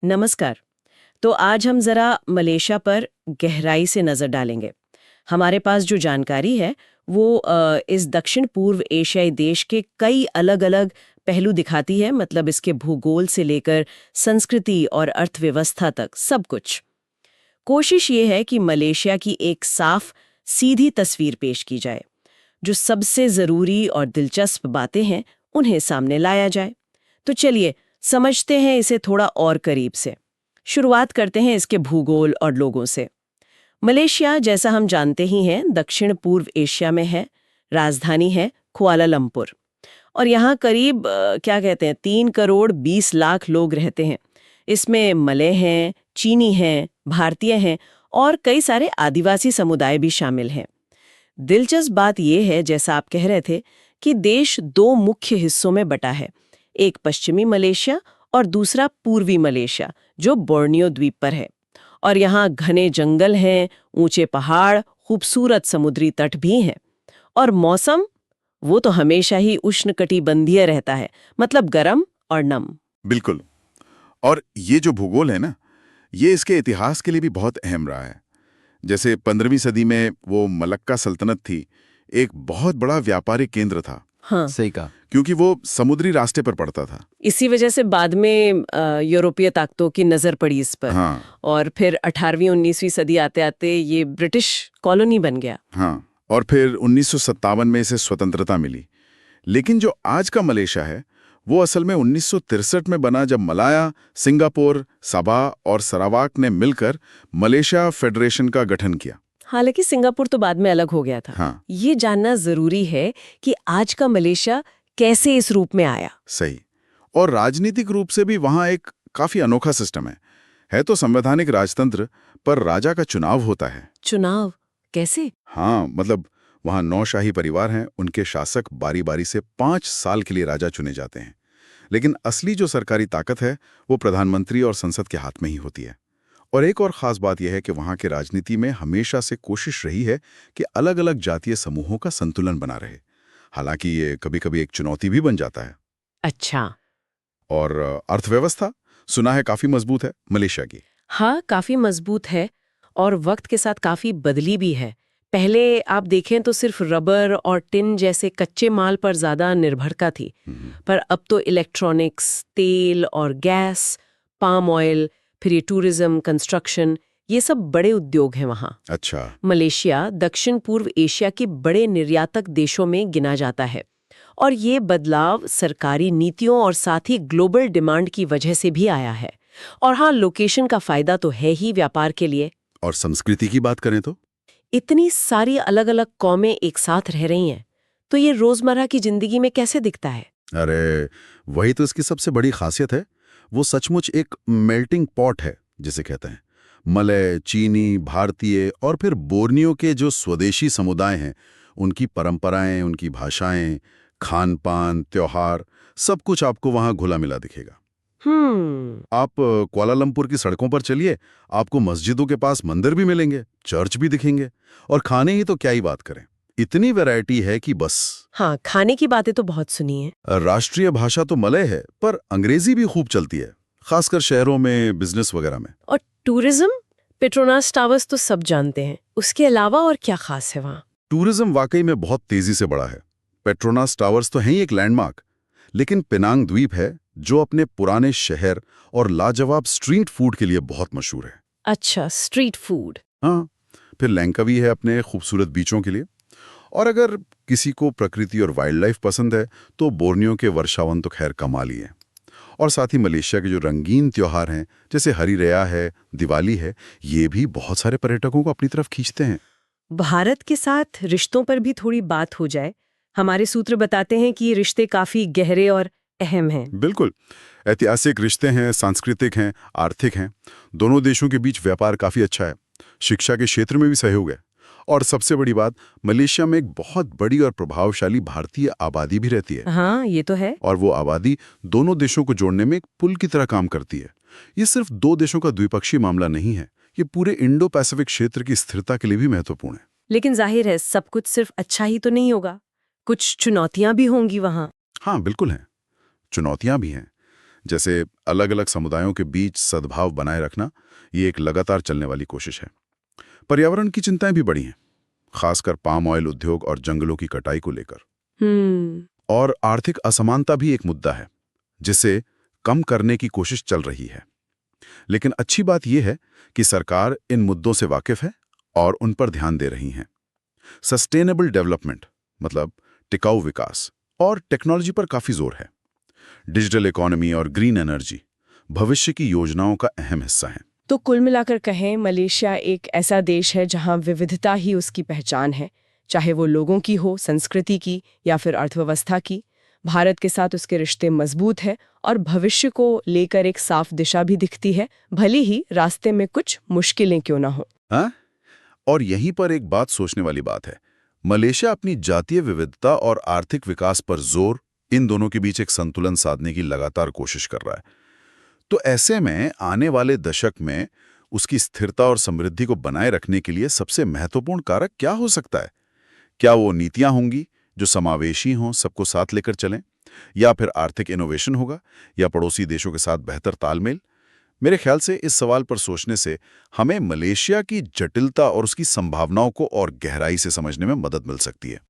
नमस्कार। तो आज हम जरा मलेशिया पर गहराई से नजर डालेंगे। हमारे पास जो जानकारी है वो इस दक्षिण पूर्व एशियाई देश के कई अलग-अलग पहलू दिखाती है, मतलब इसके भूगोल से लेकर संस्कृति और अर्थव्यवस्था तक सब कुछ। कोशिश ये है कि मलेशिया की एक साफ, सीधी तस्वीर पेश की जाए। जो सबसे जरूरी और दिलचस्प बातें हैं उन्हें सामने लाया जाए। तो चलिए समझते हैं इसे थोड़ा और करीब से। शुरुआत करते हैं इसके भूगोल और लोगों से। मलेशिया, जैसा हम जानते ही हैं, दक्षिण पूर्व एशिया में है। राजधानी है कुआलालंपुर और यहाँ करीब क्या कहते हैं 3 करोड़ 20 लाख लोग रहते हैं। इसमें मलय हैं, चीनी हैं, भारतीय हैं और कई सारे आदिवासी समुदाय भी शामिल हैं। दिलचस्प बात यह है, जैसा आप कह रहे थे, कि देश दो मुख्य हिस्सों में बटा है। एक पश्चिमी मलेशिया और दूसरा पूर्वी मलेशिया, जो बोर्नियो द्वीप पर है। और यहाँ घने जंगल हैं, ऊंचे पहाड़, खूबसूरत समुद्री तट भी हैं। और मौसम, वो तो हमेशा ही उष्णकटिबंधीय रहता है, मतलब गर्म और नम। बिल्कुल। और ये जो भूगोल है ना, ये इसके इतिहास के लिए भी अहम अहम रहा है। जैसे 15वीं सदी में वो मलक्का सल्तनत थी, एक बहुत बड़ा व्यापारिक केंद्र था। हाँ, सही कहा। क्योंकि वो समुद्री रास्ते पर पड़ता था। इसी वजह से बाद में यूरोपीय ताकतों की नजर पड़ी इस पर। हाँ। और फिर 18वीं 19वीं सदी आते आते ये ब्रिटिश कॉलोनी बन गया। हाँ, और फिर 1957 में इसे स्वतंत्रता मिली। लेकिन जो आज का मलेशिया है, वो असल में 1963 में बना, जब मलाया, सिंगापुर, sabah और सरावाक ने मिलकर मलेशिया फेडरेशन का गठन किया। हालांकि सिंगापुर तो बाद में अलग हो गया था। हाँ। ये जानना जरूरी है कि आज का मलेशिया कैसे इस रूप में आया। सही। और राजनीतिक रूप से भी वहाँ एक काफी अनोखा सिस्टम है तो संवैधानिक राजतंत्र, पर राजा का चुनाव होता है। चुनाव कैसे? हाँ, मतलब वहाँ 9 शाही परिवार हैं, उनके शासक बारी बारी से 5 साल के लिए राजा चुने जाते हैं। लेकिन असली जो सरकारी ताकत है वो प्रधानमंत्री और संसद के हाथ में ही होती है। और एक और खास बात यह है कि वहाँ के राजनीति में हमेशा से कोशिश रही है कि अलग अलग जातीय समूहों का संतुलन बना रहे। हालांकि ये कभी कभी एक चुनौती भी बन जाता है। अच्छा। और अर्थव्यवस्था सुना है काफी मजबूत है मलेशिया की। हाँ, काफी मजबूत है और वक्त के साथ काफी बदली भी है। पहले आप देखें तो सिर्फ रबर और टिन जैसे कच्चे माल पर ज्यादा निर्भरता थी, पर अब तो इलेक्ट्रॉनिक्स, तेल और गैस, पाम ऑयल, फिर ये टूरिज्म, कंस्ट्रक्शन, ये सब बड़े उद्योग हैं वहाँ। अच्छा। मलेशिया दक्षिण पूर्व एशिया के बड़े निर्यातक देशों में गिना जाता है और ये बदलाव सरकारी नीतियों और साथ ही ग्लोबल डिमांड की वजह से भी आया है। और हाँ, लोकेशन का फायदा तो है ही व्यापार के लिए। और संस्कृति की बात करें तो इतनी सारी अलग अलग कौमें एक साथ रह रही हैं, तो ये रोजमर्रा की जिंदगी में कैसे दिखता है? अरे, वही तो इसकी सबसे बड़ी खासियत है। वो सचमुच एक मेल्टिंग पॉट है जिसे कहते हैं। मलय, चीनी, भारतीय और फिर बोर्नियो के जो स्वदेशी समुदाय हैं, उनकी परंपराएं, उनकी भाषाएं, खान पान, त्योहार, सब कुछ आपको वहां घुला मिला दिखेगा। आप कुआलालंपुर की सड़कों पर चलिए, आपको मस्जिदों के पास मंदिर भी मिलेंगे, चर्च भी दिखेंगे। और खाने ही तो क्या ही बात करें, इतनी वैरायटी है कि बस। हाँ, खाने की बातें तो बहुत सुनी है। राष्ट्रीय भाषा तो मलय है, पर अंग्रेजी भी खूब चलती है, खासकर शहरों में, बिजनेस वगैरह में। और टूरिज्म, पेट्रोनास टावर्स तो सब जानते हैं, उसके अलावा और क्या खास है वहाँ? टूरिज्म वाकई में बहुत तेजी से बढ़ा है। पेट्रोनास टावर्स तो हैं ही एक लैंडमार्क, लेकिन पेनांग द्वीप है जो अपने पुराने शहर और लाजवाब स्ट्रीट फूड के लिए बहुत मशहूर है। अच्छा, स्ट्रीट फूड। हाँ, फिर लैंकावी है अपने खूबसूरत बीचों के लिए। और अगर किसी को प्रकृति और वाइल्ड लाइफ पसंद है तो बोर्नियो के वर्षावन तो खैर कमाल ही है। और साथ ही मलेशिया के जो रंगीन त्योहार हैं, जैसे हरी रेया है, दिवाली है, ये भी बहुत सारे पर्यटकों को अपनी तरफ खींचते हैं। भारत के साथ रिश्तों पर भी थोड़ी बात हो जाए। हमारे सूत्र बताते हैं कि ये रिश्ते काफी गहरे और अहम हैं। बिल्कुल, ऐतिहासिक रिश्ते हैं, सांस्कृतिक हैं, आर्थिक हैं। दोनों देशों के बीच व्यापार काफी अच्छा है, शिक्षा के क्षेत्र में भी सहयोग है। और सबसे बड़ी बात, मलेशिया में एक बहुत बड़ी और प्रभावशाली भारतीय आबादी भी रहती है। हाँ, ये तो है। और वो आबादी दोनों देशों को जोड़ने में एक पुल की तरह काम करती है। ये सिर्फ दो देशों का द्विपक्षीय मामला नहीं है, ये पूरे इंडो पैसिफिक क्षेत्र की स्थिरता के लिए भी महत्वपूर्ण है। लेकिन जाहिर है सब कुछ सिर्फ अच्छा ही तो नहीं होगा, कुछ चुनौतियां भी होंगी वहाँ। हाँ, बिल्कुल हैं। चुनौतियां भी हैं। जैसे अलग अलग समुदायों के बीच सद्भाव बनाए रखना, ये एक लगातार चलने वाली कोशिश है। पर्यावरण की चिंताएं भी बढ़ी हैं, खासकर पाम ऑयल उद्योग और जंगलों की कटाई को लेकर। और आर्थिक असमानता भी एक मुद्दा है, जिसे कम करने की कोशिश चल रही है। लेकिन अच्छी बात यह है कि सरकार इन मुद्दों से वाकिफ है और उन पर ध्यान दे रही है। सस्टेनेबल डेवलपमेंट मतलब टिकाऊ विकास और टेक्नोलॉजी पर काफी जोर है। डिजिटल इकोनॉमी और ग्रीन एनर्जी भविष्य की योजनाओं का अहम हिस्सा है। तो कुल मिलाकर कहें, मलेशिया एक ऐसा देश है जहां विविधता ही उसकी पहचान है, चाहे वो लोगों की हो, संस्कृति की या फिर अर्थव्यवस्था की। भारत के साथ उसके रिश्ते मजबूत हैं और भविष्य को लेकर एक साफ दिशा भी दिखती है, भले ही रास्ते में कुछ मुश्किलें क्यों ना हो। हाँ? और यहीं पर एक बात सोचने वाली बात है। मलेशिया अपनी जातीय विविधता और आर्थिक विकास पर जोर, इन दोनों के बीच एक संतुलन साधने की लगातार कोशिश कर रहा है। तो ऐसे में आने वाले दशक में उसकी स्थिरता और समृद्धि को बनाए रखने के लिए सबसे महत्वपूर्ण कारक क्या हो सकता है? क्या वो नीतियां होंगी जो समावेशी हों, सबको साथ लेकर चलें, या फिर आर्थिक इनोवेशन होगा, या पड़ोसी देशों के साथ बेहतर तालमेल? मेरे ख्याल से इस सवाल पर सोचने से हमें मलेशिया की जटिलता और उसकी संभावनाओं को और गहराई से समझने में मदद मिल सकती है।